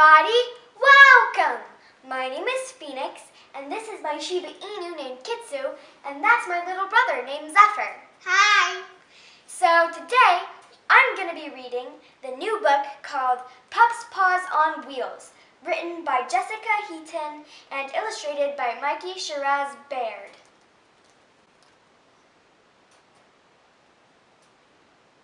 everybody! Welcome! My name is Phoenix, and this is my Shiba Inu named Kitsu, and that's my little brother named Zephyr. Hi! So today, I'm going to be reading the new book called Pups Paws on Wheels, written by Jessica Heaton and illustrated by Mikey Shiraz Baird.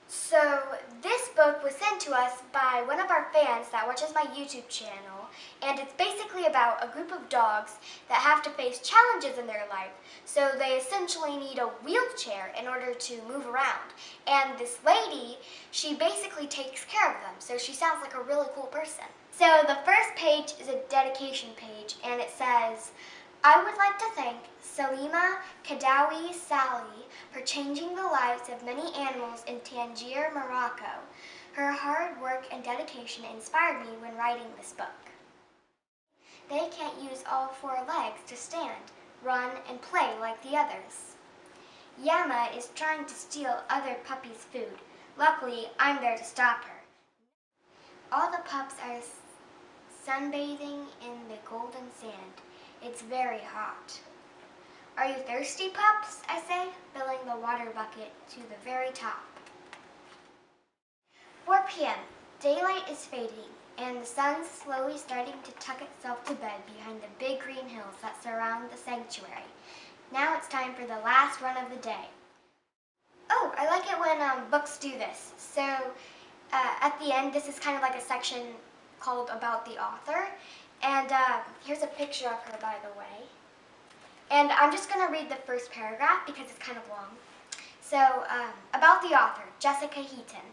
So this book was sent to us by one of our fans that watches my YouTube channel, and it's basically about a group of dogs that have to face challenges in their life. So they essentially need a wheelchair in order to move around. And this lady, she basically takes care of them, so she sounds like a really cool person. So the first page is a dedication page, and it says, I would like to thank Salima Kadawi Sally for changing the lives of many animals in Tangier, Morocco. Her hard work and dedication inspired me when writing this book. They can't use all four legs to stand, run, and play like the others. Yama is trying to steal other puppies' food. Luckily, I'm there to stop her. All the pups are sunbathing in the golden sand. It's very hot. Are you thirsty, pups? I say, filling the water bucket to the very top. 4 p.m. Daylight is fading, and the sun's slowly starting to tuck itself to bed behind the big green hills that surround the sanctuary. Now it's time for the last run of the day. Oh, I like it when books do this. So at the end, this is kind of like a section called About the Author. And here's a picture of her, by the way. And I'm just going to read the first paragraph because it's kind of long. So, about the author, Jessica Heaton.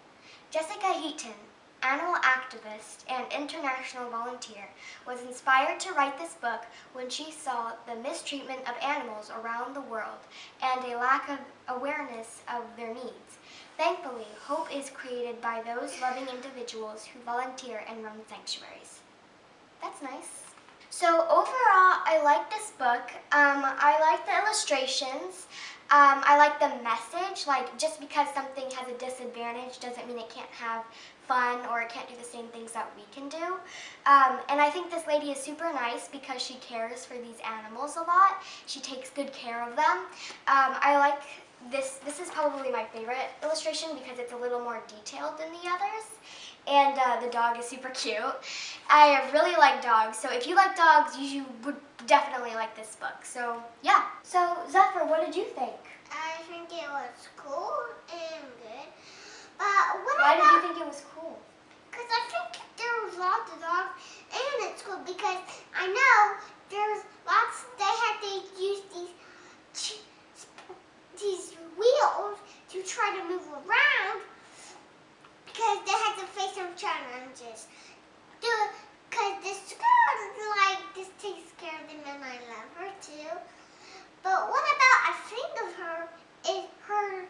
Jessica Heaton, animal activist and international volunteer, was inspired to write this book when she saw the mistreatment of animals around the world and a lack of awareness of their needs. Thankfully, hope is created by those loving individuals who volunteer and run sanctuaries. That's nice. So overall, I like this book. I like the illustrations. I like the message. Like, just because something has a disadvantage doesn't mean it can't have fun or it can't do the same things that we can do. And I think this lady is super nice because she cares for these animals a lot. She takes good care of them. I like this. This is probably my favorite illustration because it's a little more detailed than the others. And the dog is super cute. I really like dogs, so if you like dogs, you would definitely like this book. So, yeah. So, Zephyr, what did you think? I think it was cool and good. Why did you think it was cool? Because I think there was lots of dogs, and it's cool because I know there's lots. They had to use these wheels to try to move around. Because they had to face some challenges. Because this girl, this takes care of them and I love her too. But what about I think of her is her,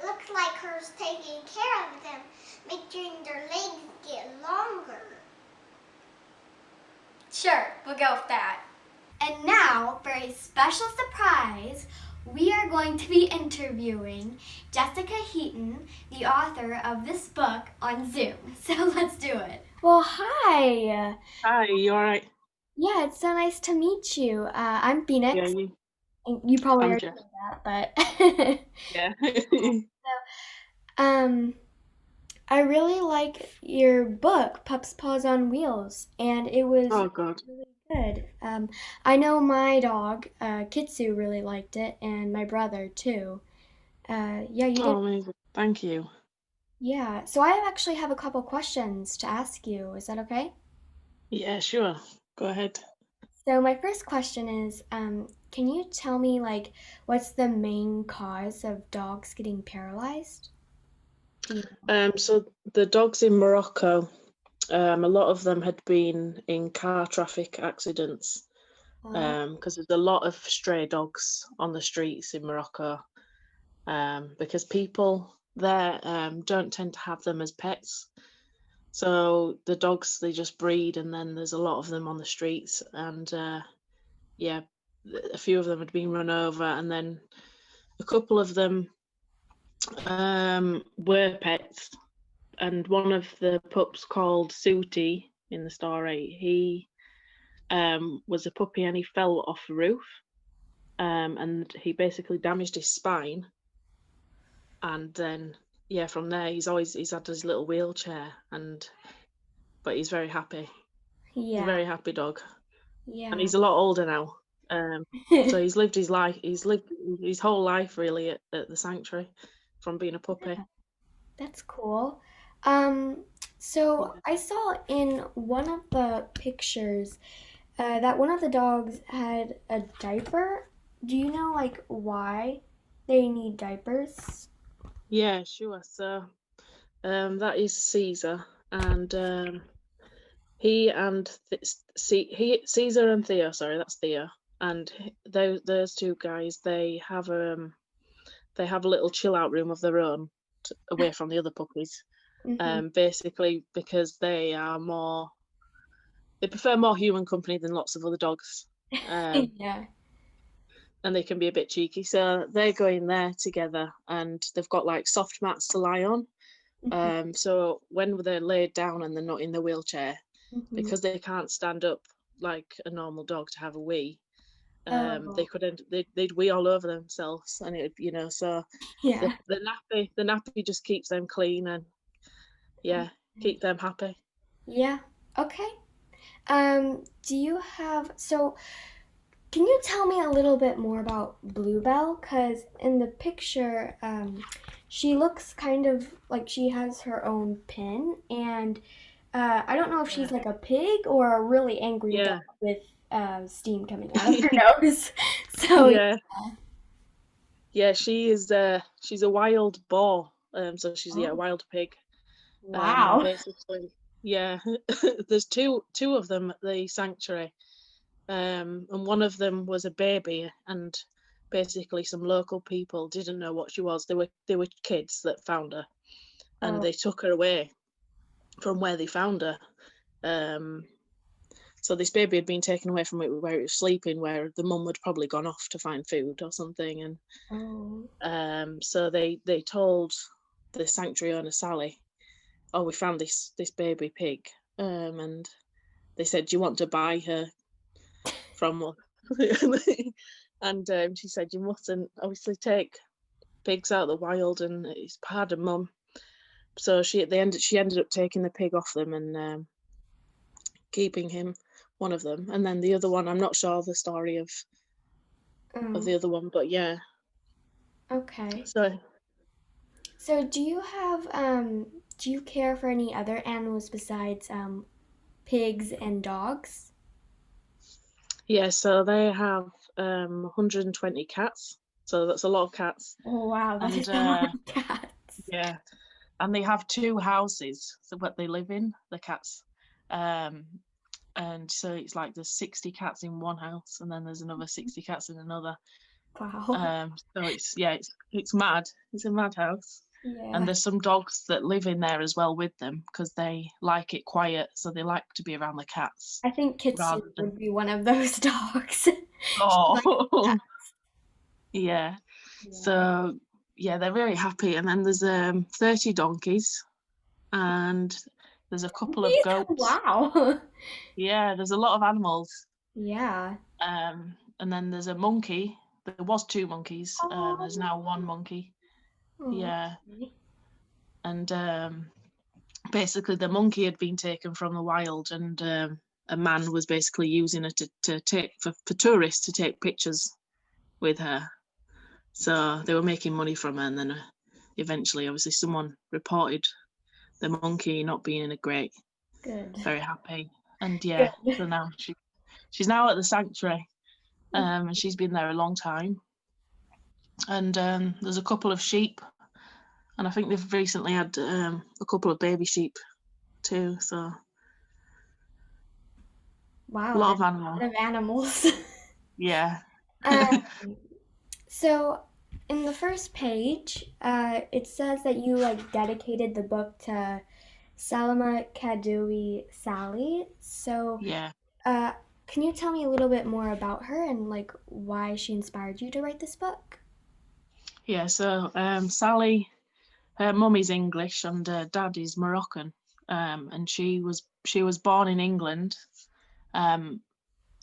looks like her's taking care of them, making their legs get longer. Sure, we'll go with that. And now, for a special surprise, we are going to be interviewing Jessica Heaton, the author of this book, on Zoom. So let's do it. Well, hi. Hi, you alright? Yeah, it's so nice to meet you. I'm Phoenix. Yeah, And you probably I'm already Jeff. know that, but Yeah. I really like your book, Pups Paws on Wheels, and it was Oh God. really good. I know my dog, Kitsu, really liked it, and my brother too. Yeah, you did. Oh, amazing. Thank you. Yeah, so I actually have a couple questions to ask you. Is that okay? Yeah, sure. Go ahead. So my first question is, can you tell me, like, what's the main cause of dogs getting paralyzed? Do you know? So the dogs in Morocco, a lot of them had been in car traffic accidents, because there's a lot of stray dogs on the streets in Morocco, because people there don't tend to have them as pets. So the dogs, they just breed, and then there's a lot of them on the streets, and yeah, a few of them had been run over, and then a couple of them were pets, and one of the pups called Sooty, in the story. He was a puppy and he fell off a roof, and he basically damaged his spine. And then, yeah, from there he's had his little wheelchair, but he's very happy. He's a Yeah. very happy dog, Yeah. and he's a lot older now. So he's lived his life. He's lived his whole life really at the sanctuary, from being a puppy. That's cool. So I saw in one of the pictures that one of the dogs had a diaper. Do you know like why they need diapers? Yeah, sure. So, that is Caesar, and he and Caesar and Theo. Sorry, that's Theo. And those two guys, they have a little chill out room of their own, away from the other puppies. Basically because they prefer more human company than lots of other dogs. Yeah. And they can be a bit cheeky, so they go in there together, and they've got like soft mats to lie on. So when they're laid down and they're not in the wheelchair, because they can't stand up like a normal dog to have a wee, they'd wee all over themselves, and it, so Yeah. the nappy just keeps them clean and keep them happy. Yeah. Okay. Do you have can you tell me a little bit more about Bluebell? Because in the picture, she looks kind of like she has her own pin, and I don't know if she's like a pig or a really angry dog with steam coming out of her nose. So yeah, she is. She's a wild boar. So she's a wild pig. Wow. And basically, there's two of them at the sanctuary. And one of them was a baby, and basically some local people didn't know what she was. They were kids that found her, and they took her away from where they found her. So this baby had been taken away from where it was sleeping, where the mum had probably gone off to find food or something, and so they told the sanctuary owner Sally, "Oh, we found this baby pig," and they said, "Do you want to buy her from us?" And she said, "You mustn't obviously take pigs out of the wild, and it's pardon, Mum." So she ended up taking the pig off them and keeping him, one of them, and then the other one, I'm not sure the story of the other one, but yeah. Okay. So do you have do you care for any other animals besides pigs and dogs? Yeah, so they have 120 cats, so that's a lot of cats. Oh wow, that is a lot of cats. Yeah, and they have 2 houses, so what they live in, the cats, and so it's like there's 60 cats in one house, and then there's another 60 cats in another. Wow. So it's mad. It's a mad house. Yeah. And there's some dogs that live in there as well with them, because they like it quiet, so they like to be around the cats. I think Kitsu would be one of those dogs. Oh, yeah. So they're very happy. And then there's 30 donkeys, and there's a couple of goats. Wow. Yeah, there's a lot of animals. Yeah. And then there's a monkey. There was 2 monkeys. There's now 1 monkey. Yeah. And basically the monkey had been taken from the wild, and a man was basically using it to take for tourists to take pictures with her. So they were making money from her, and then eventually obviously someone reported the monkey not being in a great. Good. Very happy. And so now she's now at the sanctuary, and she's been there a long time. And there's a couple of sheep, and I think they've recently had a couple of baby sheep too. So wow, a lot of animals. A lot of animals. Yeah. So in the first page, it says that you dedicated the book to Salama Kadui Sally. So can you tell me a little bit more about her and why she inspired you to write this book? Yeah, so Sally, her mum is English and dad is Moroccan, and she she was born in England, and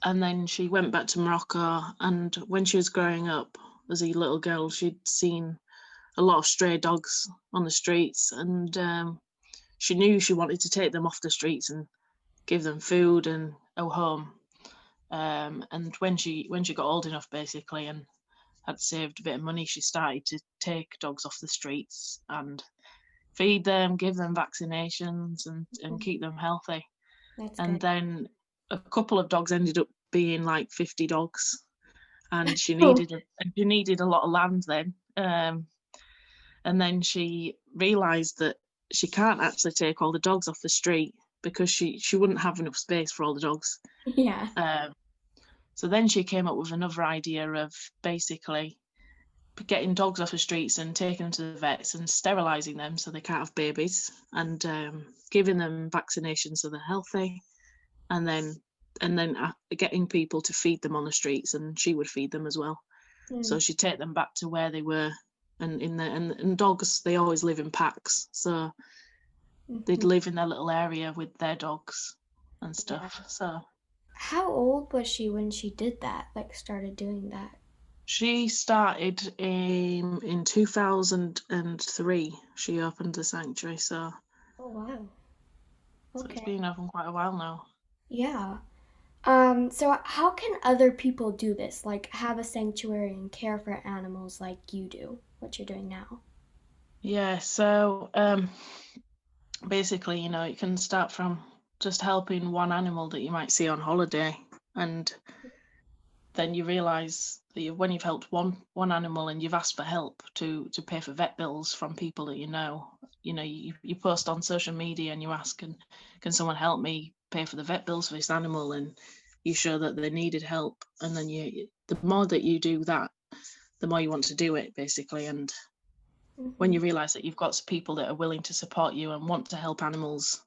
then she went back to Morocco. And when she was growing up as a little girl, she'd seen a lot of stray dogs on the streets, and she knew she wanted to take them off the streets and give them food and a home. And when she got old enough, basically, and had saved a bit of money, she started to take dogs off the streets and feed them, give them vaccinations, and keep them healthy. That's And good. then a couple of dogs ended up being like 50 dogs, and she Oh. needed a lot of land then. And then she realised that she can't actually take all the dogs off the street because she wouldn't have enough space for all the dogs. Yeah. So then she came up with another idea of basically getting dogs off the streets and taking them to the vets and sterilising them so they can't have babies, and giving them vaccinations so they're healthy, and then getting people to feed them on the streets, and she would feed them as well. So she'd take them back to where they were, and dogs, they always live in packs, so they'd live in their little area with their dogs and stuff. Yeah. So How old was she when she did that, like started doing that? she started in 2003. She opened the sanctuary, so Oh, wow. so it's Okay. been open quite a while now. Yeah. So how can other people do this? Like have a sanctuary and care for animals like you do, what you're doing now? Yeah, so basically, you can start from just helping one animal that you might see on holiday, and then you realise that when you've helped one animal and you've asked for help to pay for vet bills from people that you post on social media and you ask, can someone help me pay for the vet bills for this animal, and you show that they needed help, and then the more that you do that, the more you want to do it, basically. And when you realise that you've got people that are willing to support you and want to help animals,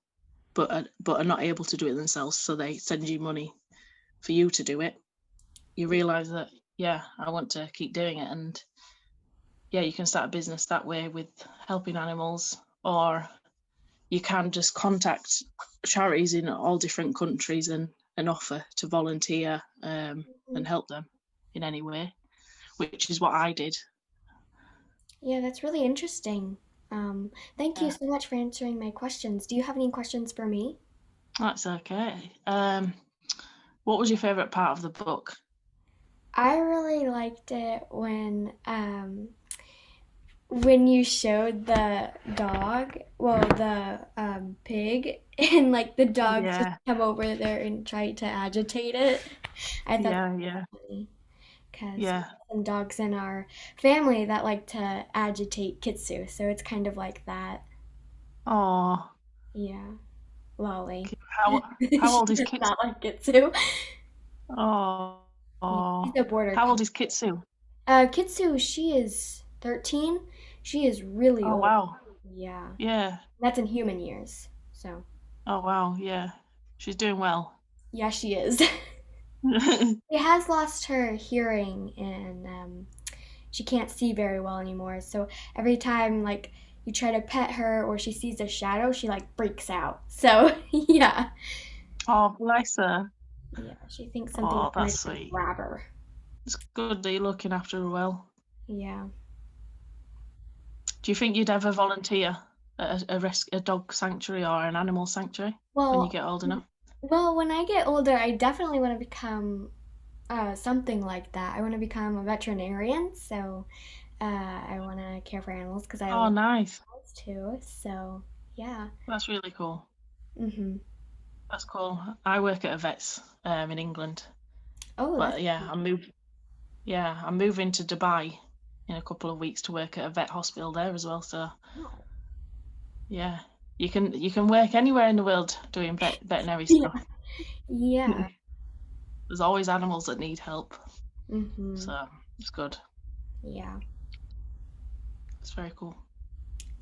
but are not able to do it themselves, so they send you money for you to do it, you realise that, yeah, I want to keep doing it. And yeah, you can start a business that way with helping animals, or you can just contact charities in all different countries and offer to volunteer and help them in any way, which is what I did. Yeah, that's really interesting. Thank you Yeah, so much for answering my questions. Do you have any questions for me? that's okay. What was your favourite part of the book? I really liked it when you showed the dog, well, the pig, and like the dogs just Yeah, come over there and try to agitate it. I thought that yeah, was funny because we yeah. have some dogs in our family that like to agitate Kitsu, so it's kind of like that. Oh, Yeah, Lolly. how She old is does Kitsu? not like Kitsu. Oh, Yeah, she's oh, a border how old collie. is Kitsu? Kitsu, she is 13. She is really Oh old. wow, Yeah, yeah. that's in human years. So, Oh wow, yeah. She's doing well. yeah, she is. She has lost her hearing and she can't see very well anymore. So every time like you try to pet her or she sees a shadow, she like freaks out. So yeah, Oh, bless her. yeah, she thinks something's Oh, gonna that's come sweet. grab her. It's good that you're looking after her well. Yeah. Do you think you'd ever volunteer at a dog sanctuary or an animal sanctuary when you Well, get old enough? when I get older, I definitely want to become something like that. I want to become a veterinarian, so I want to care for animals because I Oh, love nice. animals too. So yeah. That's really cool. Mhm. That's cool. I work at a vet's in England, Oh, that's but yeah, I'm moving to Dubai in a couple of weeks to work at a vet hospital there as well. So cool. yeah, you can work anywhere in the world doing veterinary Yeah. stuff. Yeah. There's always animals that need help, Mhm. so it's good. Yeah. It's very cool.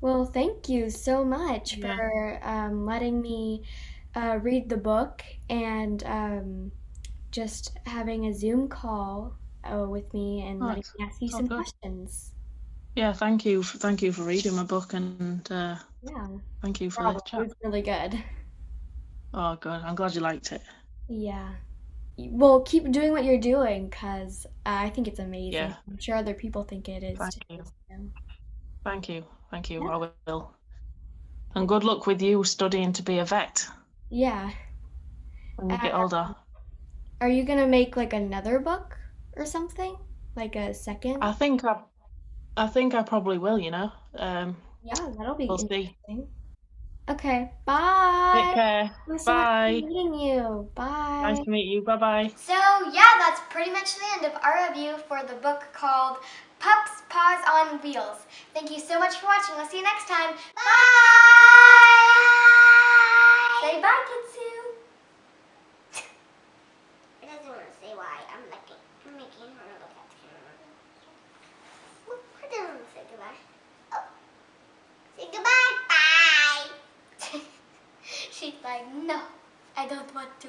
Well, thank you so much Yeah. for letting me read the book and just having a Zoom call with me and Oh, letting me ask you it's all some good. questions. Yeah, thank you for reading my book, and Yeah, no thank you for the problem. It chat. was really good. Oh, good. I'm glad you liked it. Yeah. Well, keep doing what you're doing because I think it's amazing. Yeah. I'm sure other people think it is Thank too. you. So. Thank you. Thank you. Yeah. I will. And good luck with you studying to be a vet Yeah. when you Uh, get older. are you gonna make like another book or something? Like a second? I think I probably will, you know. Yeah, that'll be We'll see. interesting. Okay, Take bye. care. It was so much fun Bye. meeting you. Nice Bye. to meet you. Bye bye. So yeah, that's pretty much the end of our review for the book called Pups Paws on Wheels. Thank you so much for watching. We'll see you next time. Bye! Say bye, Kitsu. It doesn't want to say why. I'm making her look at the camera. Look, it doesn't want to say goodbye. Oh. Say goodbye. Bye. She's like, no, I don't want to.